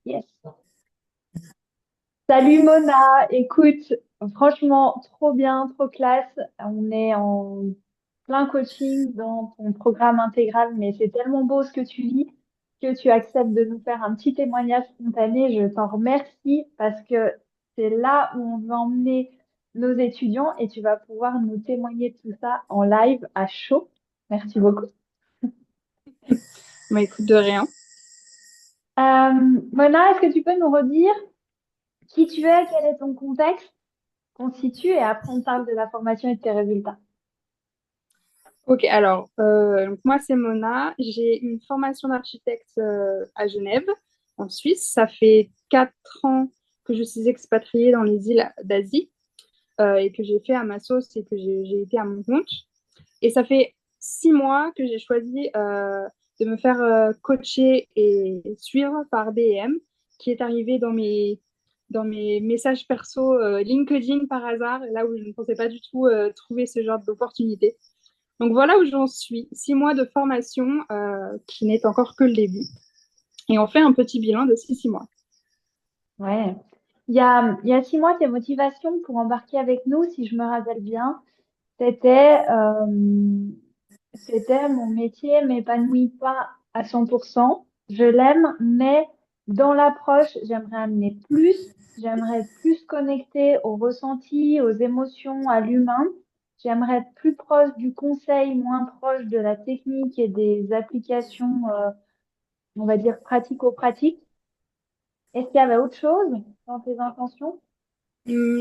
Yes. Salut Mona, écoute, franchement, trop bien, trop classe. On est en plein coaching dans ton programme intégral, mais c'est tellement beau ce que tu lis que tu acceptes de nous faire un petit témoignage spontané. Je t'en remercie parce que c'est là où on veut emmener nos étudiants et tu vas pouvoir nous témoigner de tout ça en live à chaud. Merci beaucoup. Bah, écoute, de rien. Mona, est-ce que tu peux nous redire qui tu es, quel est ton contexte constitue et après on parle de la formation et de tes résultats. Ok, alors, donc moi, c'est Mona. J'ai une formation d'architecte à Genève, en Suisse. Ça fait 4 ans que je suis expatriée dans les îles d'Asie et que j'ai fait à ma sauce et que j'ai été à mon compte. Et ça fait 6 mois que j'ai choisi de me faire coacher et suivre par BM, qui est arrivé dans mes messages perso LinkedIn par hasard, là où je ne pensais pas du tout trouver ce genre d'opportunité. Donc voilà où j'en suis. 6 mois de formation qui n'est encore que le début. Et on fait un petit bilan de ces 6 mois. Ouais. Il y a 6 mois, tes motivations pour embarquer avec nous, si je me rappelle bien, c'était c'était mon métier m'épanouit pas à 100%. Je l'aime, mais dans l'approche, j'aimerais amener plus, j'aimerais être plus connecter aux ressentis, aux émotions, à l'humain. J'aimerais être plus proche du conseil, moins proche de la technique et des applications, on va dire pratico-pratiques. Est-ce qu'il y avait autre chose dans tes intentions?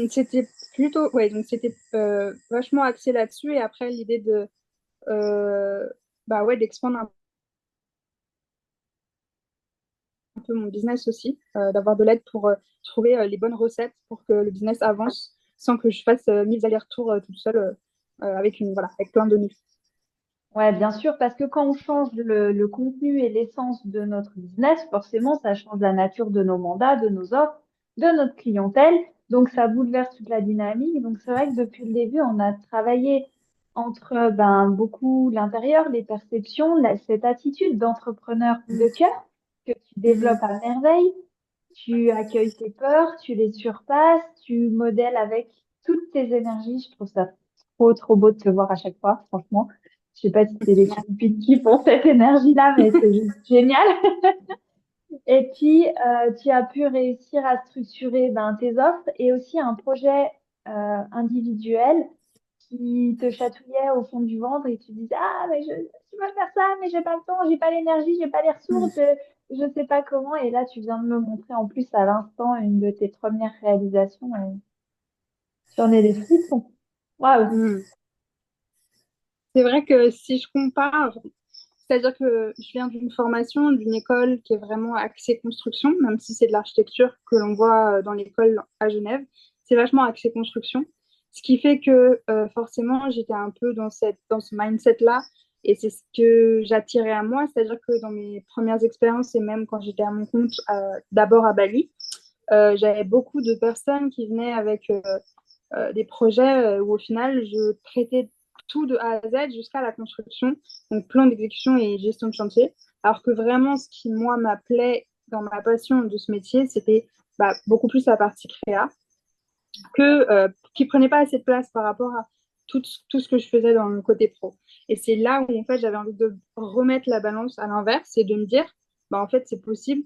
C'était plutôt, ouais, donc c'était vachement axé là-dessus. Et après, l'idée de, euh, bah ouais, d'expandre un peu mon business aussi, d'avoir de l'aide pour trouver les bonnes recettes pour que le business avance sans que je fasse 1000 allers-retours toute seule voilà, avec plein de nœuds. Ouais, bien sûr, parce que quand on change le contenu et l'essence de notre business, forcément, ça change la nature de nos mandats, de nos offres, de notre clientèle. Donc, ça bouleverse toute la dynamique. Donc, c'est vrai que depuis le début, on a travaillé entre ben, beaucoup l'intérieur, les perceptions, cette attitude d'entrepreneur de cœur que tu Mm. développes à merveille. Tu accueilles tes peurs, tu les surpasses, tu modèles avec toutes tes énergies. Je trouve ça trop, trop beau de te voir à chaque fois, franchement. Je sais pas si c'est les Philippines qui font cette énergie-là, mais c'est juste génial. Et puis, tu as pu réussir à structurer ben, tes offres et aussi un projet individuel qui te chatouillait au fond du ventre et tu disais, ah, mais je veux faire ça, mais j'ai pas le temps, j'ai pas l'énergie, j'ai pas les ressources, je sais pas comment. Et là, tu viens de me montrer en plus à l'instant une de tes premières réalisations. Et j'en ai des frissons. Waouh! Mm. C'est vrai que si je compare, c'est-à-dire que je viens d'une formation, d'une école qui est vraiment axée construction, même si c'est de l'architecture que l'on voit dans l'école à Genève, c'est vachement axé construction. Ce qui fait que forcément, j'étais un peu dans ce mindset-là et c'est ce que j'attirais à moi, c'est-à-dire que dans mes premières expériences et même quand j'étais à mon compte, d'abord à Bali, j'avais beaucoup de personnes qui venaient avec des projets où au final, je traitais tout de A à Z jusqu'à la construction, donc plan d'exécution et gestion de chantier. Alors que vraiment, ce qui, moi, m'appelait dans ma passion de ce métier, c'était beaucoup plus la partie créa, qui prenait pas assez de place par rapport à tout ce que je faisais dans le côté pro. Et c'est là où, en fait, j'avais envie de remettre la balance à l'inverse et de me dire, en fait, c'est possible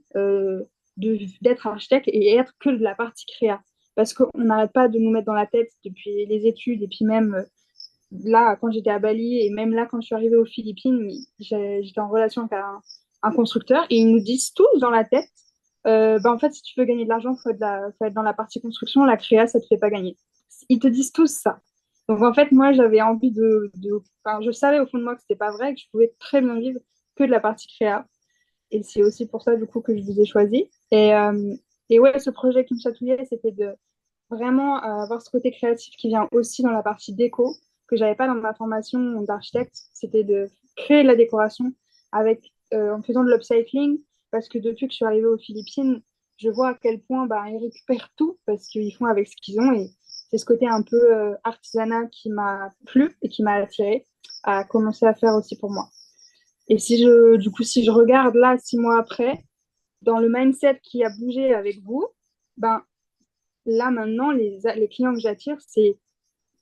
d'être architecte et être que de la partie créa. Parce qu'on n'arrête pas de nous mettre dans la tête depuis les études et puis même là, quand j'étais à Bali et même là, quand je suis arrivée aux Philippines, j'étais en relation avec un constructeur et ils nous disent tous dans la tête, en fait, si tu veux gagner de l'argent, faut être dans la partie construction, la créa, ça te fait pas gagner. Ils te disent tous ça. Donc en fait, moi, j'avais envie enfin, je savais au fond de moi que c'était pas vrai, que je pouvais très bien vivre que de la partie créa. Et c'est aussi pour ça, du coup, que je vous ai choisi. Et ouais, ce projet qui me chatouillait, c'était de vraiment avoir ce côté créatif qui vient aussi dans la partie déco, que j'avais pas dans ma formation d'architecte. C'était de créer de la décoration en faisant de l'upcycling, parce que depuis que je suis arrivée aux Philippines, je vois à quel point ils récupèrent tout, parce qu'ils font avec ce qu'ils ont. Et c'est ce côté un peu artisanat qui m'a plu et qui m'a attiré à commencer à faire aussi pour moi. Et du coup, si je regarde là, 6 mois après, dans le mindset qui a bougé avec vous, ben là maintenant, les clients que j'attire,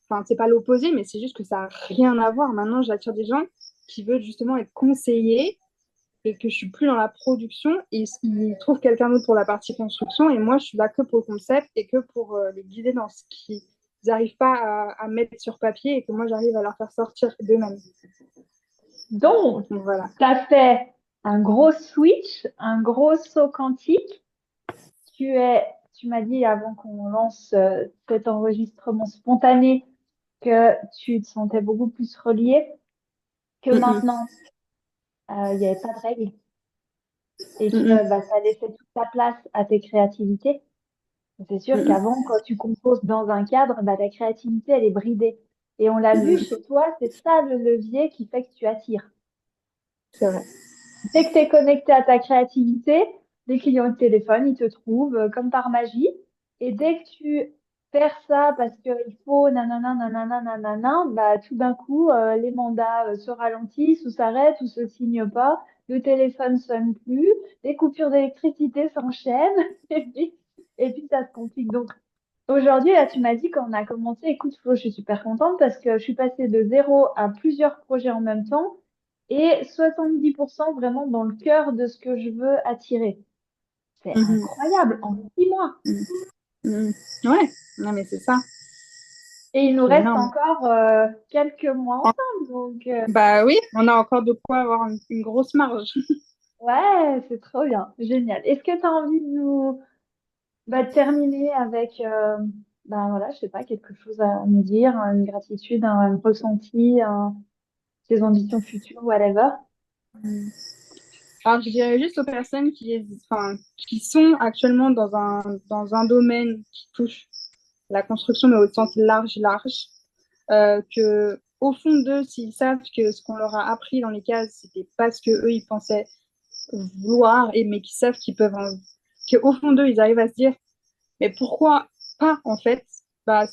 enfin, c'est pas l'opposé, mais c'est juste que ça n'a rien à voir. Maintenant, j'attire des gens qui veulent justement être conseillés et que je suis plus dans la production. Et ils trouvent quelqu'un d'autre pour la partie construction. Et moi, je suis là que pour le concept et que pour les guider dans ce qu'ils n'arrivent pas à mettre sur papier et que moi, j'arrive à leur faire sortir d'eux-mêmes. Donc, Donc voilà. tu as fait un gros switch, un gros saut quantique. Tu m'as dit avant qu'on lance cet enregistrement spontané que tu te sentais beaucoup plus relié, que Mm -mm. maintenant, il n'y avait pas de règles et Mm que -mm. bah, ça laissait toute ta place à tes créativités. C'est sûr Mm qu'avant, quand tu composes dans un cadre, bah, ta créativité, elle est bridée. Et on l'a vu -mm. chez toi, c'est ça le levier qui fait que tu attires. C'est vrai. Dès que tu es connecté à ta créativité, les clients de téléphone, ils te trouvent comme par magie. Et dès que tu perds ça parce qu'il faut nanana, nanana, nanana, bah, tout d'un coup, les mandats se ralentissent ou s'arrêtent ou se signent pas. Le téléphone sonne plus. Les coupures d'électricité s'enchaînent. Et puis, ça se complique. Donc, aujourd'hui, là, tu m'as dit quand on a commencé, écoute, Flo, je suis super contente parce que je suis passée de zéro à plusieurs projets en même temps et 70% vraiment dans le cœur de ce que je veux attirer. C'est Mm -mm. incroyable en 6 mois. Mm -mm. Ouais, non mais c'est ça. Et il nous C'est reste énorme. encore quelques mois ensemble. Donc, Bah oui, on a encore de quoi avoir une grosse marge. ouais, c'est trop bien. Génial. Est-ce que tu as envie de nous de terminer avec, ben voilà, je sais pas, quelque chose à nous dire, une gratitude, un ressenti, tes ambitions futures, whatever? Alors, je dirais juste aux personnes enfin, qui sont actuellement dans un domaine qui touche la construction, mais au sens large, large, que au fond d'eux, s'ils savent que ce qu'on leur a appris dans les cases, c'était pas ce que eux ils pensaient vouloir, mais qu'ils savent qu'au fond d'eux, ils arrivent à se dire, mais pourquoi pas en fait? Bah,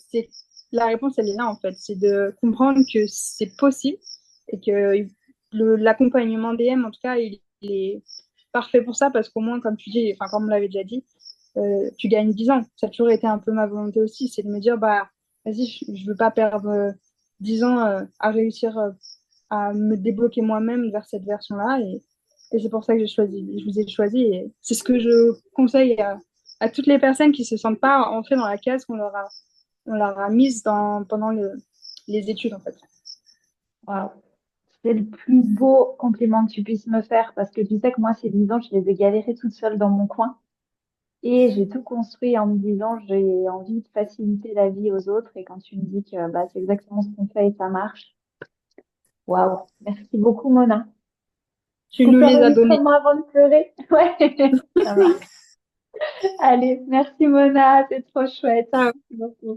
la réponse, elle est là en fait, c'est de comprendre que c'est possible et que l'accompagnement DM, en tout cas, il est parfait pour ça parce qu'au moins, comme tu dis, enfin, comme on l'avait déjà dit, tu gagnes 10 ans. Ça a toujours été un peu ma volonté aussi, c'est de me dire, bah, vas-y, je veux pas perdre 10 ans à réussir à me débloquer moi-même vers cette version-là. Et c'est pour ça que je vous ai choisi. Et c'est ce que je conseille à toutes les personnes qui se sentent pas entrées dans la case on leur a mise pendant les études, en fait. Waouh. C'est le plus beau compliment que tu puisses me faire parce que tu sais que moi, ces 10 ans, je les ai galérés toute seule dans mon coin. Et j'ai tout construit en me disant, j'ai envie de faciliter la vie aux autres. Et quand tu me dis que bah, c'est exactement ce qu'on fait et ça marche, waouh. Merci beaucoup, Mona. Je Tu coupe nous les as donnés. l'enregistrement avant de pleurer. Ouais, ça marche. Allez, merci, Mona. C'est trop chouette. Ciao. Merci beaucoup.